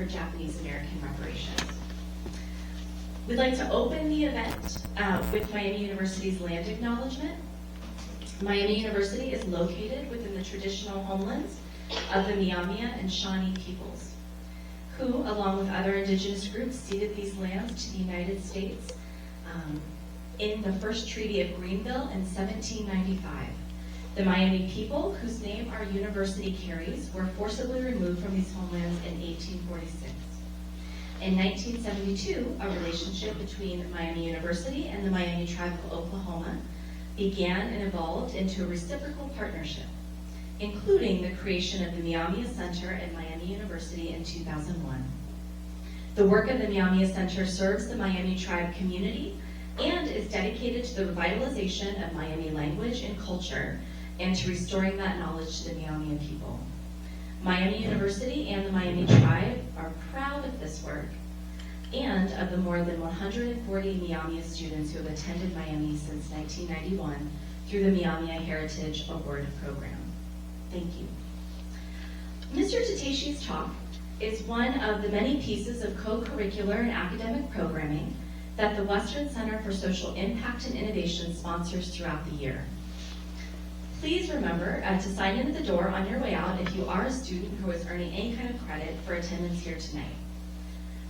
for Japanese American reparations. We'd like to open the event with Miami University's land acknowledgement. Miami University is located within the traditional homelands of the Miamia and Shawnee peoples, who, along with other indigenous groups, ceded these lands to the United States in the first Treaty of Greenville in 1795. The Miami people, whose name our university carries, were forcibly removed from these homelands in 1846. In 1972, a relationship between Miami University and the Miami Tribe of Oklahoma began and evolved into a reciprocal partnership, including the creation of the Miamia Center at Miami University in 2001. The work of the Miamia Center serves the Miami Tribe community and is dedicated to the revitalization of Miami language and culture and to restoring that knowledge to the Miamia people. Miami University and the Miami Tribe are proud of this work and of the more than 140 Miamia students who have attended Miami since 1991 through the Miamia Heritage Award Program. Thank you. Mr. Tateishi's talk is one of the many pieces of co-curricular and academic programming that the Western Center for Social Impact and Innovation sponsors throughout the year. Please remember to sign in at the door on your way out if you are a student who is earning any kind of credit for attendance here tonight.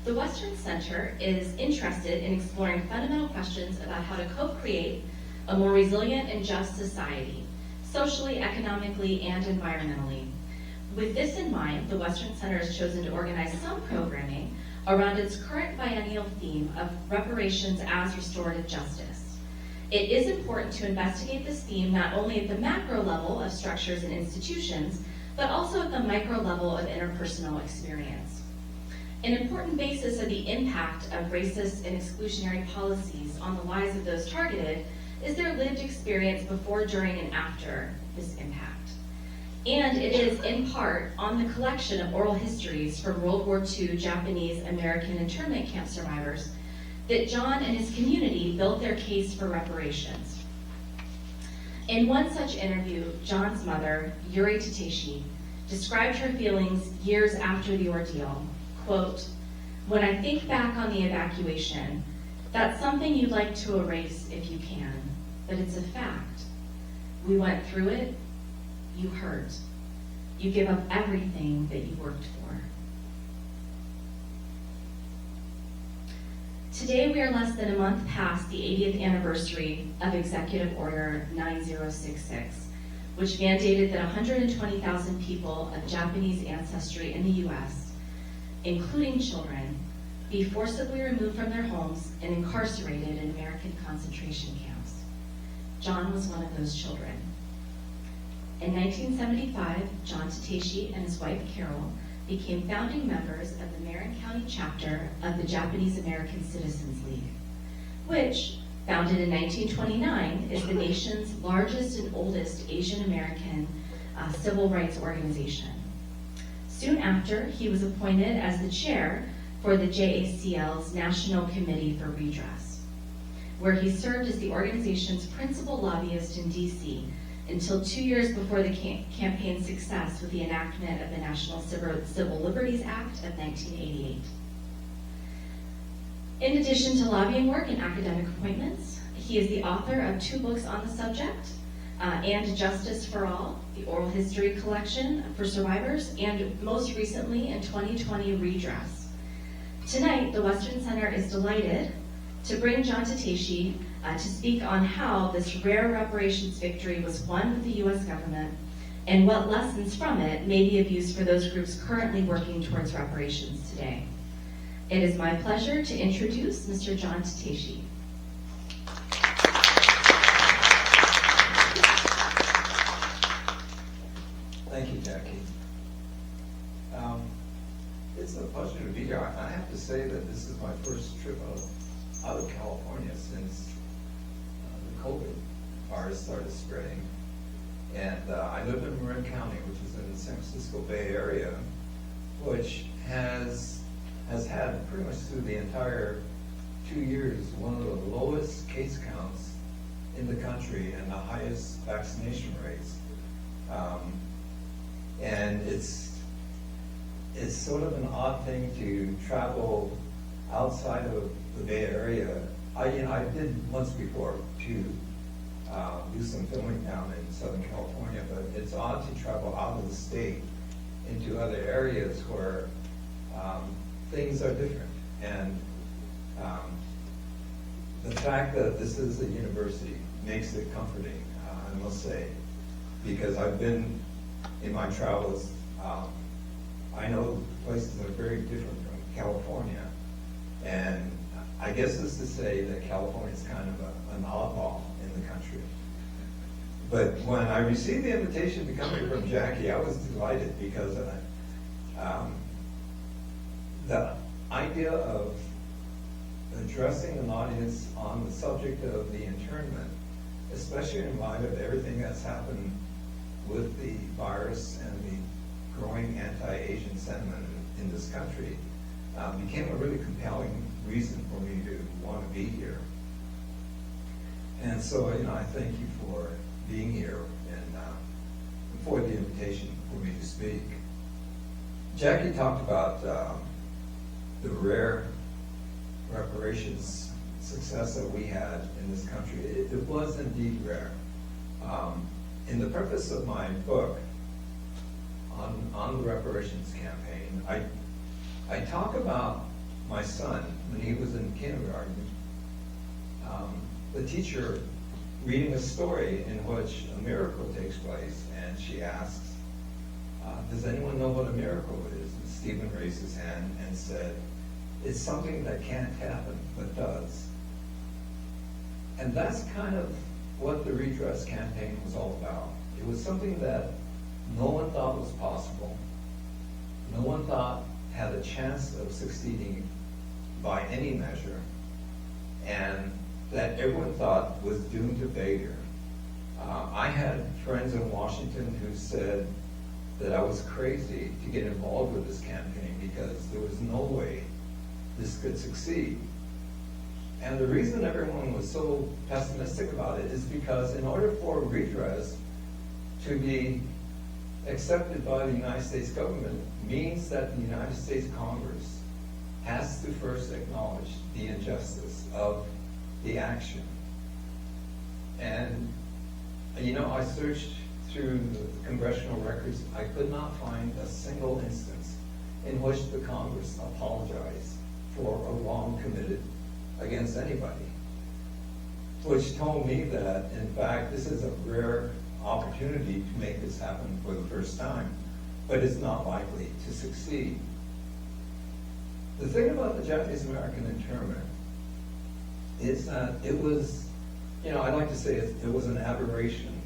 The Western Center is interested in exploring fundamental questions about how to co-create a more resilient and just society, socially, economically, and environmentally. With this in mind, the Western Center has chosen to organize some programming around its current biennial theme of reparations as restorative justice. It is important to investigate this theme not only at the macro level of structures and institutions, but also at the micro level of interpersonal experience. An important basis of the impact of racist and exclusionary policies on the lives of those targeted is their lived experience before, during, and after this impact. And it is, in part, on the collection of oral histories from World War II Japanese American internment camp survivors that John and his community built their case for reparations. In one such interview, John's mother, Yuri Tateishi, described her feelings years after the ordeal. Quote, "When I think back on the evacuation, that's something you'd like to erase if you can, but it's a fact. We went through it, you hurt. You give up everything that you worked for." Today we are less than a month past the 80th anniversary of Executive Order 9066, which mandated that 120,000 people of Japanese ancestry in the U.S., including children, be forcibly removed from their homes and incarcerated in American concentration camps. John was one of those children. In 1975, John Tateishi and his wife Carol became founding members of the Marin County chapter of the Japanese American Citizens League, which, founded in 1929, is the nation's largest and oldest Asian American civil rights organization. Soon after, he was appointed as the chair for the JACL's National Committee for Redress, where he served as the organization's principal lobbyist in D.C. until 2 years before the campaign's success with the enactment of the National Civil Liberties Act of 1988. In addition to lobbying work and academic appointments, he is the author of 2 books on the subject, And Justice for All, the oral history collection for survivors, and most recently in 2020, Redress. Tonight, the Western Center is delighted to bring John Tateishi to speak on how this rare reparations victory was won with the U.S. government and what lessons from it may be of use for those groups currently working towards reparations today. It is my pleasure to introduce Mr. John Tateishi. Thank you, Jackie. It's a pleasure to be here. I have to say that this is my first trip out of California since the COVID virus started spreading. And I live in Marin County, which is in the San Francisco Bay Area, which has had pretty much through the entire 2 years one of the lowest case counts in the country and the highest vaccination rates. And it's sort of an odd thing to travel outside of the Bay Area. I did once before to do some filming down in Southern California, but it's odd to travel out of the state into other areas where things are different. And the fact that this is a university makes it comforting, I must say, because I've been in my travels, I know places that are very different from California, and I guess it's to say that California is kind of an oddball in the country. But when I received the invitation to come here from Jackie, I was delighted because the idea of addressing an audience on the subject of the internment, especially in light of everything that's happened with the virus and the growing anti-Asian sentiment in this country, became a really compelling reason for me to want to be here. And so, I thank you for being here and for the invitation for me to speak. Jackie talked about the rare reparations success that we had in this country. It was indeed rare. In the preface of my book on the reparations campaign, I talk about my son when he was in kindergarten. The teacher reading a story in which a miracle takes place, and she asks, does anyone know what a miracle is? And Stephen raised his hand and said, it's something that can't happen, but does. And that's kind of what the redress campaign was all about. It was something that no one thought was possible. No one thought had a chance of succeeding by any measure, and that everyone thought was doomed to failure. I had friends in Washington who said that I was crazy to get involved with this campaign because there was no way this could succeed. And the reason everyone was so pessimistic about it is because in order for redress to be accepted by the United States government means that the United States Congress has to first acknowledge the injustice of the action. And I searched through the congressional records. I could not find a single instance in which the Congress apologized for a wrong committed against anybody, which told me that, in fact, this is a rare opportunity to make this happen for the first time, but it's not likely to succeed. The thing about the Japanese American internment is that it was, I'd like to say it was an aberration,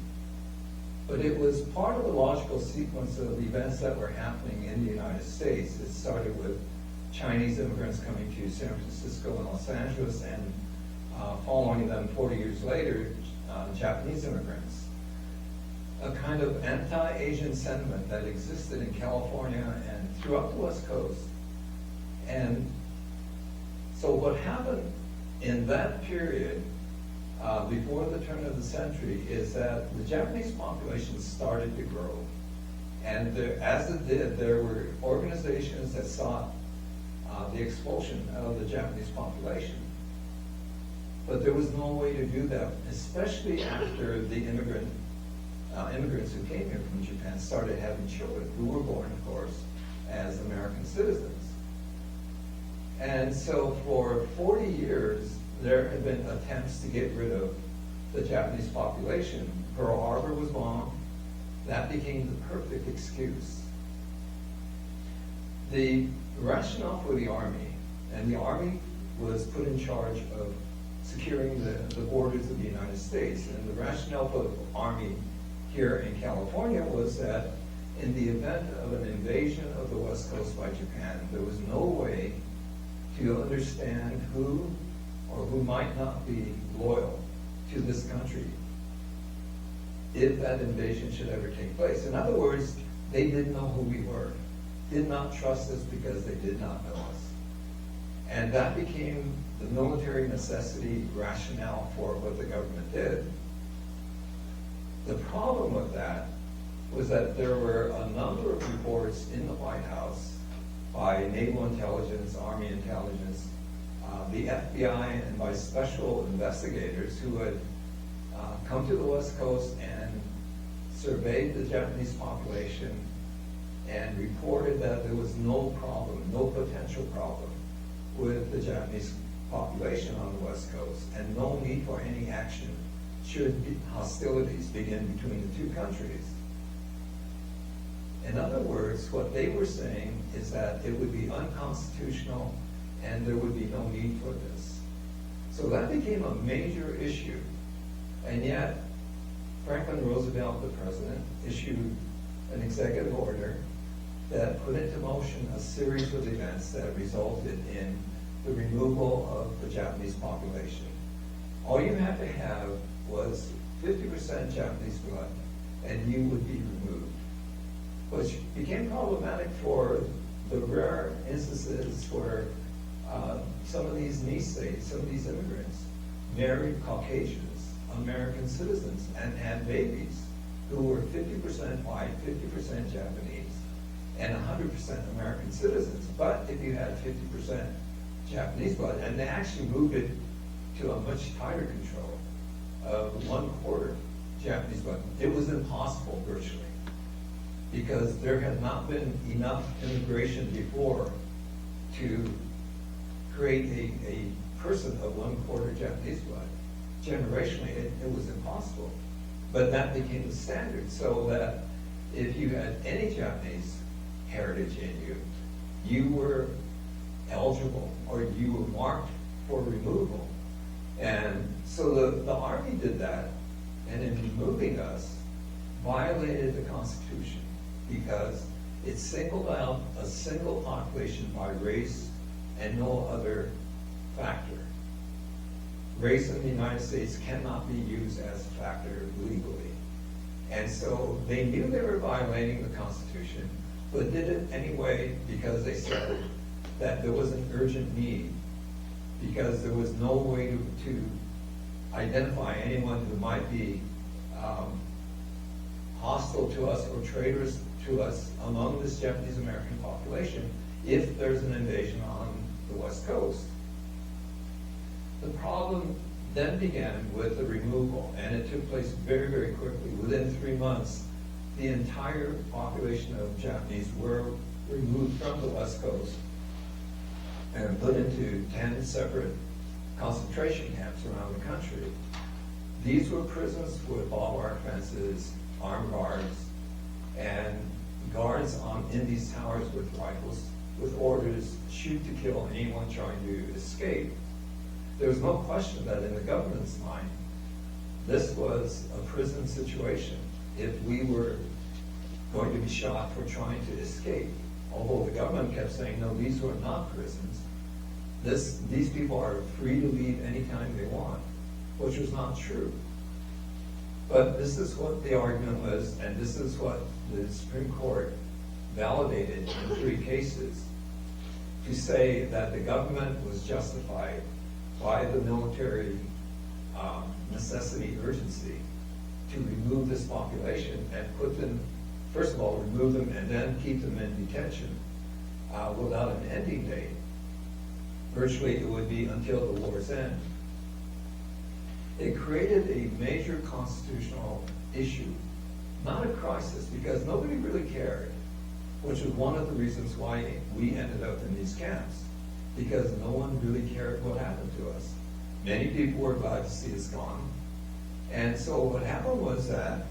but it was part of a logical sequence of events that were happening in the United States. It started with Chinese immigrants coming to San Francisco and Los Angeles, and following them 40 years later, Japanese immigrants. A kind of anti-Asian sentiment that existed in California and throughout the West Coast. And so what happened in that period, before the turn of the century, is that the Japanese population started to grow. And as it did, there were organizations that sought the expulsion of the Japanese population. But there was no way to do that, especially after the immigrants who came here from Japan started having children who were born, of course, as American citizens. And so for 40 years, there had been attempts to get rid of the Japanese population. Pearl Harbor was bombed. That became the perfect excuse. The rationale for the Army, and the Army was put in charge of securing the borders of the United States, and the rationale for the Army here in California was that in the event of an invasion of the West Coast by Japan, there was no way to understand who or who might not be loyal to this country if that invasion should ever take place. In other words, they didn't know who we were, did not trust us because they did not know us. And that became the military necessity rationale for what the government did. The problem with that was that there were a number of reports in the White House by naval intelligence, army intelligence, the FBI, and by special investigators who had come to the West Coast and surveyed the Japanese population and reported that there was no problem, no potential problem with the Japanese population on the West Coast, and no need for any action should hostilities begin between the two countries. In other words, what they were saying is that it would be unconstitutional and there would be no need for this. So that became a major issue. And yet, Franklin Roosevelt, the president, issued an executive order that put into motion a series of events that resulted in the removal of the Japanese population. All you had to have was 50% Japanese blood, and you would be removed, which became problematic for the rare instances where some of these Nisei, some of these immigrants, married Caucasians, American citizens, and had babies who were 50% white, 50% Japanese, and 100% American citizens. But if you had 50% Japanese blood, and they actually moved it to a much tighter control of 1/4 Japanese blood, it was impossible virtually, because there had not been enough immigration before to create a person of 1/4 Japanese blood. Generationally, it was impossible. But that became the standard, so that if you had any Japanese heritage in you, you were eligible, or you were marked for removal. And so the Army did that, and in removing us, violated the Constitution, because it singled out a single population by race and no other factor. Race in the United States cannot be used as a factor legally. And so they knew they were violating the Constitution, but did it anyway because they said that there was an urgent need, because there was no way to identify anyone who might be hostile to us or traitors to us among this Japanese American population if there's an invasion on the West Coast. The problem then began with the removal, and it took place very, very quickly. Within 3 months, the entire population of Japanese were removed from the West Coast and put into 10 separate concentration camps around the country. These were prisons with barbed wire fences, armed guards, and guards in these towers with rifles, with orders, shoot to kill anyone trying to escape. There was no question that in the government's mind, this was a prison situation if we were going to be shot for trying to escape. Although the government kept saying, no, these were not prisons. These people are free to leave anytime they want, which was not true. But this is what the argument was, and this is what the Supreme Court validated in 3 cases, to say that the government was justified by the military necessity, urgency, to remove this population and put them, first of all, remove them and then keep them in detention without an ending date. Virtually, it would be until the war's end. It created a major constitutional issue, not a crisis, because nobody really cared, which was one of the reasons why we ended up in these camps, because no one really cared what happened to us. Many people were glad to see us gone. And so what happened was that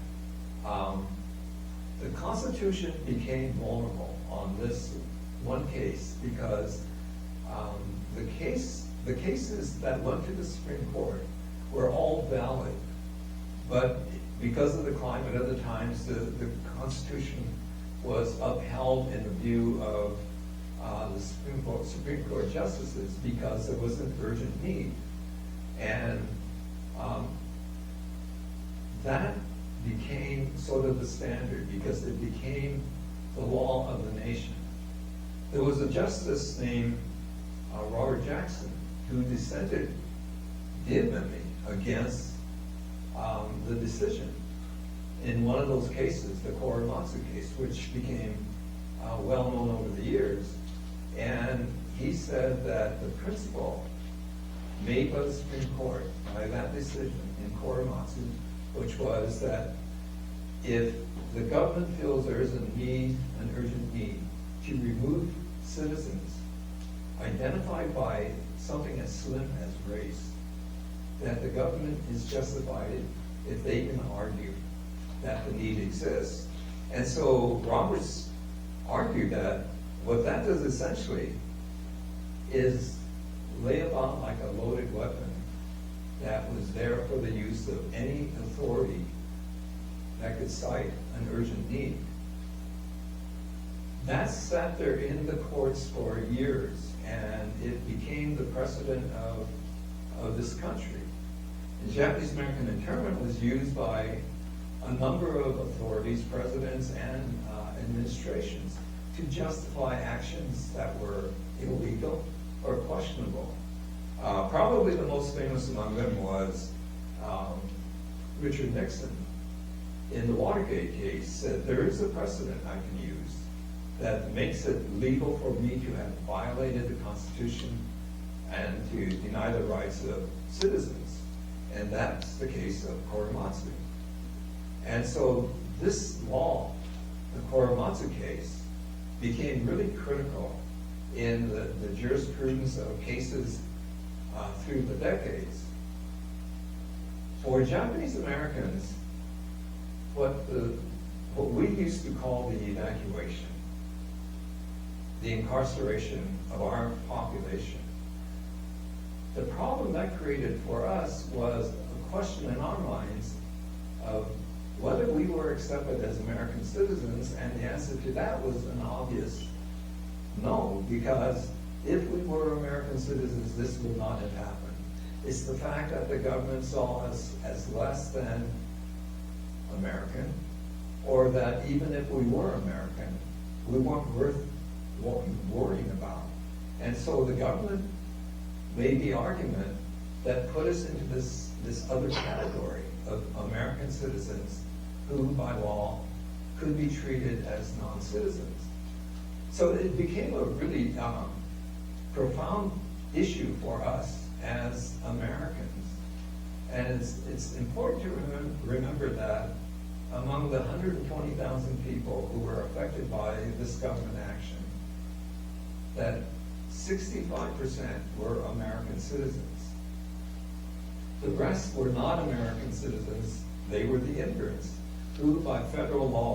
the Constitution became vulnerable on this one case, because the cases that went to the Supreme Court were all valid, but because of the climate of the times, the Constitution was upheld in the view of the Supreme Court justices, because there was an urgent need. And that became sort of the standard, because it became the law of the nation. There was a justice named Robert Jackson who dissented vehemently against the decision in one of those cases, the Korematsu case, which became well known over the years. And he said that the principle made by the Supreme Court by that decision in Korematsu, which was that if the government feels there is a need, an urgent need, to remove citizens identified by something as slim as race, that the government is justified if they can argue that the need exists. And so Roberts argued that what that does essentially is lay about like a loaded weapon that was there for the use of any authority that could cite an urgent need. That sat there in the courts for years, and it became the precedent of this country. And Japanese American internment was used by a number of authorities, presidents, and administrations to justify actions that were illegal or questionable. Probably the most famous among them was Richard Nixon. In the Watergate case, said there is a precedent I can use that makes it legal for me to have violated the Constitution and to deny the rights of citizens. And that's the case of Korematsu. And so this law, the Korematsu case, became really critical in the jurisprudence of cases through the decades. For Japanese Americans, what we used to call the evacuation, the incarceration of our population, the problem that created for us was a question in our minds of whether we were accepted as American citizens, and the answer to that was an obvious no, because if we were American citizens, this would not have happened. It's the fact that the government saw us as less than American, or that even if we were American, we weren't worth worrying about. And so the government made the argument that put us into this other category of American citizens who, by law, could be treated as non-citizens. So it became a really profound issue for us as Americans. And it's important to remember that among the 120,000 people who were affected by this government action, that 65% were American citizens. The rest were not American citizens. They were the immigrants who, by federal law,